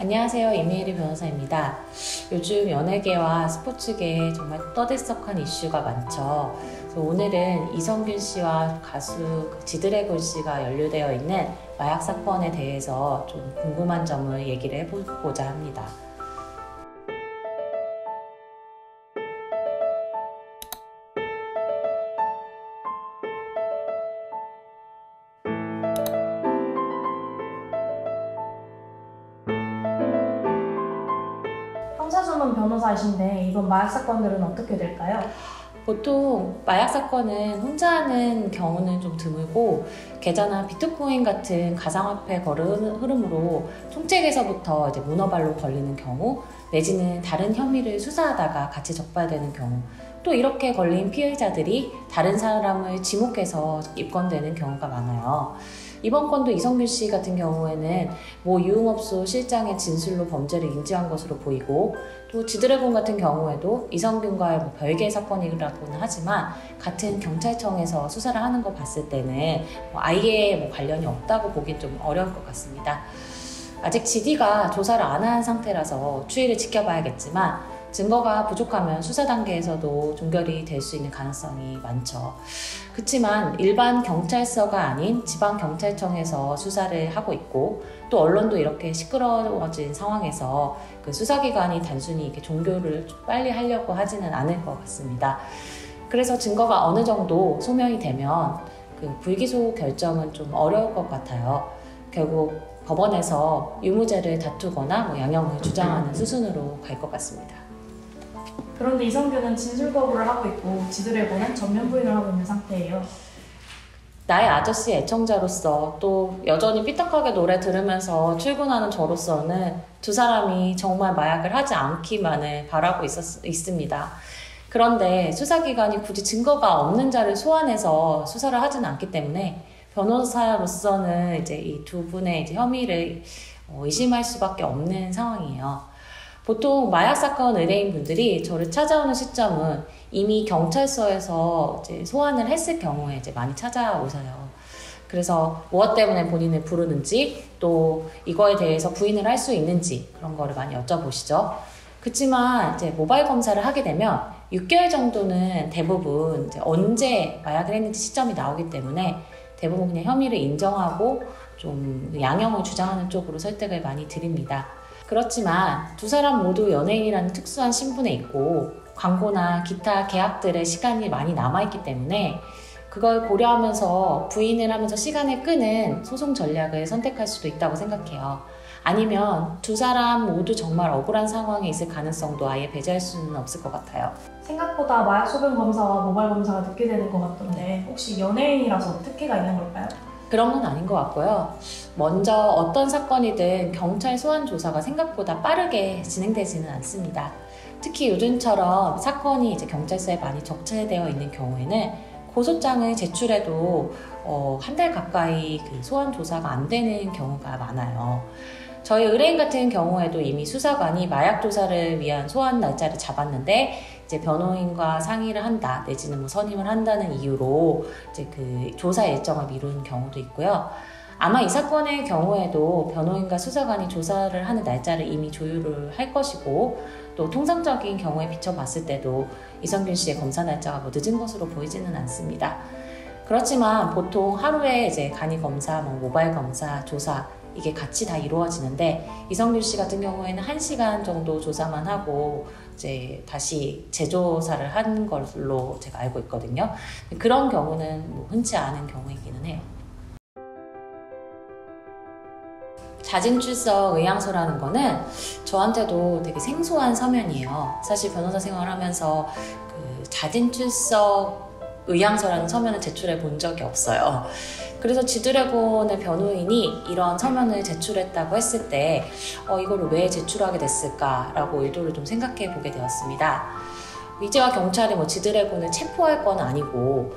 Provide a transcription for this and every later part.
안녕하세요. 이미혜리 변호사입니다. 요즘 연예계와 스포츠계에 정말 떠들썩한 이슈가 많죠. 그래서 오늘은 이성균 씨와 가수 지드래곤 씨가 연루되어 있는 마약 사건에 대해서 좀 궁금한 점을 얘기를 해보고자 합니다. 형사전문 변호사이신데 이번 마약 사건들은 어떻게 될까요? 보통 마약 사건은 혼자 하는 경우는 좀 드물고 계좌나 비트코인 같은 가상화폐 거래 흐름으로 총책에서부터 이제 문어발로 걸리는 경우, 내지는 다른 혐의를 수사하다가 같이 적발되는 경우, 또 이렇게 걸린 피해자들이 다른 사람을 지목해서 입건되는 경우가 많아요. 이번 건도 이성균 씨 같은 경우에는 유흥업소 실장의 진술로 범죄를 인지한 것으로 보이고, 또 지드래곤 같은 경우에도 이성균과의 별개의 사건이라고는 하지만 같은 경찰청에서 수사를 하는 거 봤을 때는 아예 관련이 없다고 보기 좀 어려울 것 같습니다. 아직 GD가 조사를 안 한 상태라서 추이를 지켜봐야겠지만 증거가 부족하면 수사 단계에서도 종결이 될 수 있는 가능성이 많죠. 그렇지만 일반 경찰서가 아닌 지방경찰청에서 수사를 하고 있고, 또 언론도 이렇게 시끄러워진 상황에서 그 수사기관이 단순히 이렇게 종결을 빨리 하려고 하지는 않을 것 같습니다. 그래서 증거가 어느 정도 소명이 되면 그 불기소 결정은 좀 어려울 것 같아요. 결국 법원에서 유무죄를 다투거나 양형을 주장하는 수순으로 갈 것 같습니다. 그런데 이성균은 진술 거부를 하고 있고 지드래곤은 전면 부인을 하고 있는 상태예요. 나의 아저씨 애청자로서, 또 여전히 삐딱하게 노래 들으면서 출근하는 저로서는 두 사람이 정말 마약을 하지 않기만을 바라고 있습니다. 그런데 수사기관이 굳이 증거가 없는 자를 소환해서 수사를 하지는 않기 때문에 변호사로서는 이제 이 두 분의 이제 혐의를 의심할 수밖에 없는 상황이에요. 보통 마약 사건 의뢰인분들이 저를 찾아오는 시점은 이미 경찰서에서 이제 소환을 했을 경우에 이제 많이 찾아오세요. 그래서 무엇 때문에 본인을 부르는지, 또 이거에 대해서 부인을 할 수 있는지 그런 거를 많이 여쭤보시죠. 그렇지만 이제 모바일 검사를 하게 되면 6개월 정도는 대부분 이제 언제 마약을 했는지 시점이 나오기 때문에 대부분 그냥 혐의를 인정하고 좀 양형을 주장하는 쪽으로 설득을 많이 드립니다. 그렇지만 두 사람 모두 연예인이라는 특수한 신분에 있고 광고나 기타 계약들의 시간이 많이 남아있기 때문에 그걸 고려하면서 부인을 하면서 시간을 끄는 소송 전략을 선택할 수도 있다고 생각해요. 아니면 두 사람 모두 정말 억울한 상황에 있을 가능성도 아예 배제할 수는 없을 것 같아요. 생각보다 마약 소변 검사와 모바일 검사가 늦게 되는 것 같던데 혹시 연예인이라서 특혜가 있는 걸까요? 그런 건 아닌 것 같고요. 먼저 어떤 사건이든 경찰 소환 조사가 생각보다 빠르게 진행되지는 않습니다. 특히 요즘처럼 사건이 이제 경찰서에 많이 적체되어 있는 경우에는 고소장을 제출해도 한 달 가까이 그 소환 조사가 안 되는 경우가 많아요. 저희 의뢰인 같은 경우에도 이미 수사관이 마약 조사를 위한 소환 날짜를 잡았는데 이제 변호인과 상의를 한다, 내지는 선임을 한다는 이유로 이제 그 조사 일정을 미루는 경우도 있고요. 아마 이 사건의 경우에도 변호인과 수사관이 조사를 하는 날짜를 이미 조율을 할 것이고, 또 통상적인 경우에 비춰봤을 때도 이성균 씨의 검사 날짜가 늦은 것으로 보이지는 않습니다. 그렇지만 보통 하루에 이제 간이 검사, 모바일 검사, 조사 이게 같이 다 이루어지는데, 이성균 씨 같은 경우에는 1시간 정도 조사만 하고 이제 다시 재조사를 한 걸로 제가 알고 있거든요. 그런 경우는 흔치 않은 경우이기는 해요. 자진출석 의향서라는 거는 저한테도 되게 생소한 서면이에요. 사실 변호사 생활하면서 그 자진출석 의향서라는 서면을 제출해 본 적이 없어요. 그래서 지드래곤의 변호인이 이런 서면을 제출했다고 했을 때 이거를 왜 제출하게 됐을까라고 의도를 좀 생각해 보게 되었습니다. 이제와 경찰이 지드래곤을 체포할 건 아니고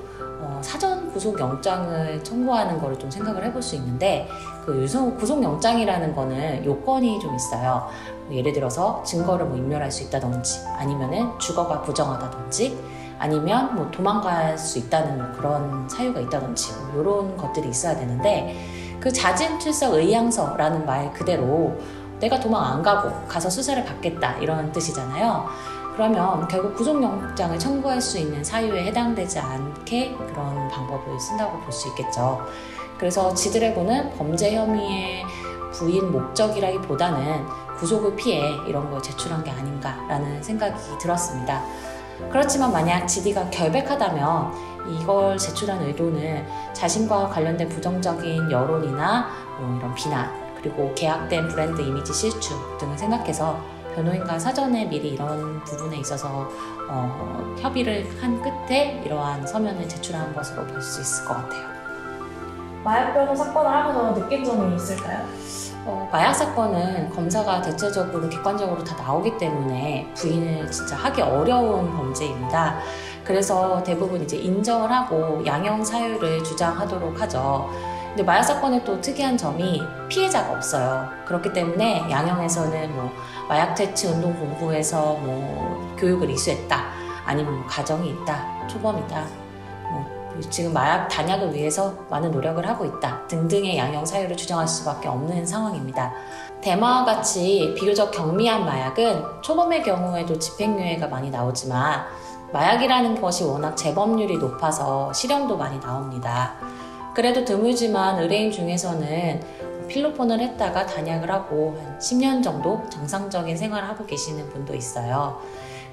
사전 구속영장을 청구하는 거를 좀 생각을 해볼 수 있는데, 그 구속영장이라는 거는 요건이 좀 있어요. 예를 들어서 증거를 인멸할 수 있다든지, 아니면은 주거가 부정하다든지, 아니면 도망갈 수 있다는 그런 사유가 있다든지 이런 것들이 있어야 되는데, 그 자진출석 의향서라는 말 그대로 내가 도망 안 가고 가서 수사를 받겠다 이런 뜻이잖아요. 그러면 결국 구속영장을 청구할 수 있는 사유에 해당되지 않게 그런 방법을 쓴다고 볼 수 있겠죠. 그래서 지드래곤은 범죄 혐의의 부인 목적이라기보다는 구속을 피해 이런 걸 제출한 게 아닌가라는 생각이 들었습니다. 그렇지만 만약 지디가 결백하다면 이걸 제출한 의도는 자신과 관련된 부정적인 여론이나 이런 비난, 그리고 계약된 브랜드 이미지 실추 등을 생각해서 변호인과 사전에 미리 이런 부분에 있어서 협의를 한 끝에 이러한 서면을 제출한 것으로 볼 수 있을 것 같아요. 마약 변호 사건을 하면서 느낀 점이 있을까요? 마약 사건은 검사가 대체적으로 객관적으로 다 나오기 때문에 부인을 진짜 하기 어려운 범죄입니다. 그래서 대부분 이제 인정을 하고 양형 사유를 주장하도록 하죠. 근데 마약 사건의 또 특이한 점이 피해자가 없어요. 그렇기 때문에 양형에서는 마약 퇴치 운동 본부에서 교육을 이수했다, 아니면 가정이 있다, 초범이다, 지금 마약 단약을 위해서 많은 노력을 하고 있다 등등의 양형 사유를 주장할 수밖에 없는 상황입니다. 대마와 같이 비교적 경미한 마약은 초범의 경우에도 집행유예가 많이 나오지만 마약이라는 것이 워낙 재범률이 높아서 실형도 많이 나옵니다. 그래도 드물지만 의뢰인 중에서는 필로폰을 했다가 단약을 하고 한 10년 정도 정상적인 생활을 하고 계시는 분도 있어요.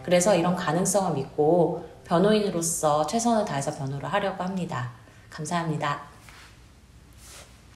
그래서 이런 가능성을 믿고 변호인으로서 최선을 다해서 변호를 하려고 합니다. 감사합니다.